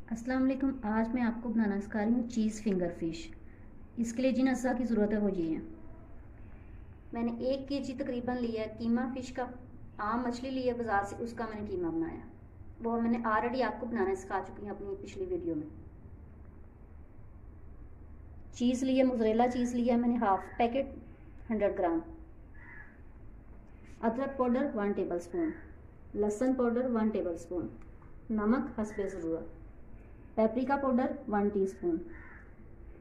अस्सलाम वालेकुम। आज मैं आपको बनाना सिखा रही हूँ चीज़ फिंगर फ़िश। इसके लिए जिन अज्जा की ज़रूरत है वो ये है। मैंने 1 केजी तकरीबन लिया है कीमा फ़िश का। आम मछली ली है बाज़ार से, उसका मैंने कीमा बनाया। वो मैंने ऑलरेडी आपको बनाना सिखा चुकी हूँ अपनी पिछली वीडियो में। चीज़ ली है, मोज़रेला चीज़ लिया है मैंने हाफ पैकेट 100 ग्राम। अदरक पाउडर 1 टेबल स्पून, लहसुन पाउडर 1 टेबल स्पून, नमक हस्बे ज़रूरत, पेपरिका पाउडर 1 टीस्पून,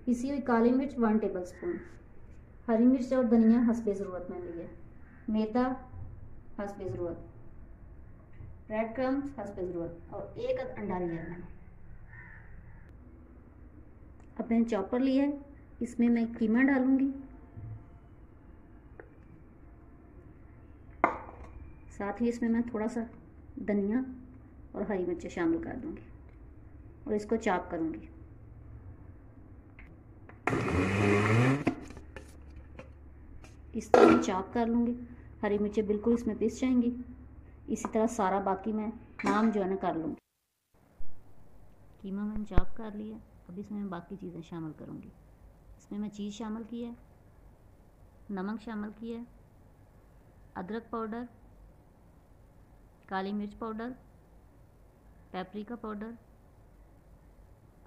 पिसी हुई काली मिर्च 1 टेबल स्पून, हरी मिर्च और धनिया हस्बे ज़रूरत में लिए, मैदा हस्बे ज़रूरत, ब्रेड क्रम्स हस्बे ज़रूरत और 1 अंडा लिया है मैंने। अब मैंने चॉपर लिया है, इसमें मैं कीमा डालूंगी, साथ ही इसमें मैं थोड़ा सा धनिया और हरी मिर्चें शामिल कर दूंगी और इसको चॉप करूंगी। इस तरह मैं चॉप कर लूँगी, हरी मिर्चें बिल्कुल इसमें पिस जाएंगी। इसी तरह सारा बाकी मैं नाम जो है ना कर लूँगी। कीमा मैंने चॉप कर लिया, अब इसमें मैं बाकी चीज़ें शामिल करूँगी। इसमें मैं चीज़ शामिल की है, नमक शामिल किया है, अदरक पाउडर, काली मिर्च पाउडर, पेपरिका पाउडर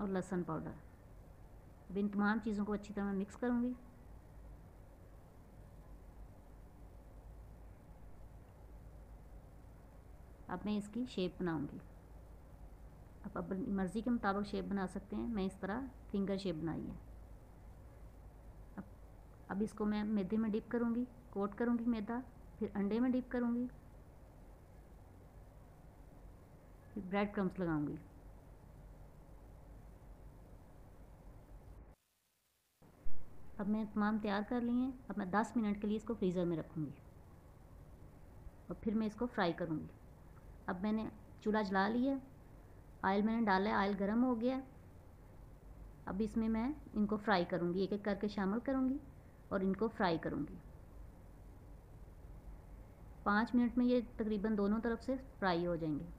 और लहसुन पाउडर। अब इन तमाम चीज़ों को अच्छी तरह मैं मिक्स करूँगी। अब मैं इसकी शेप बनाऊंगी। आप अपनी मर्ज़ी के मुताबिक शेप बना सकते हैं। मैं इस तरह फिंगर शेप बनाई है। अब इसको मैं मैदे में डिप करूंगी, कोट करूंगी मैदा, फिर अंडे में डिप करूंगी, फिर ब्रेड क्रम्स लगाऊंगी। अब मैं तमाम तैयार कर ली हैं। अब मैं 10 मिनट के लिए इसको फ्रीज़र में रखूँगी और फिर मैं इसको फ्राई करूँगी। अब मैंने चूल्हा जला लिया, ऑयल मैंने डाला है, ऑयल गर्म हो गया। अब इसमें मैं इनको फ्राई करूँगी, एक एक करके शामिल करूँगी और इनको फ्राई करूँगी। 5 मिनट में ये तकरीबन दोनों तरफ से फ्राई हो जाएंगे।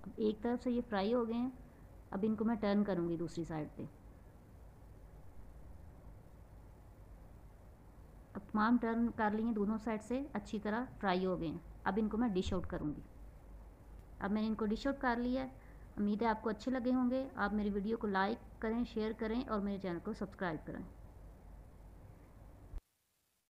अब एक तरफ से ये फ्राई हो गए हैं, अब इनको मैं टर्न करूँगी दूसरी साइड पे। अब तमाम टर्न कर लिए, दोनों साइड से अच्छी तरह फ्राई हो गए हैं। अब इनको मैं डिश आउट करूँगी। अब मैंने इनको डिश आउट कर लिया है। उम्मीद है आपको अच्छे लगे होंगे। आप मेरी वीडियो को लाइक करें, शेयर करें और मेरे चैनल को सब्सक्राइब करें।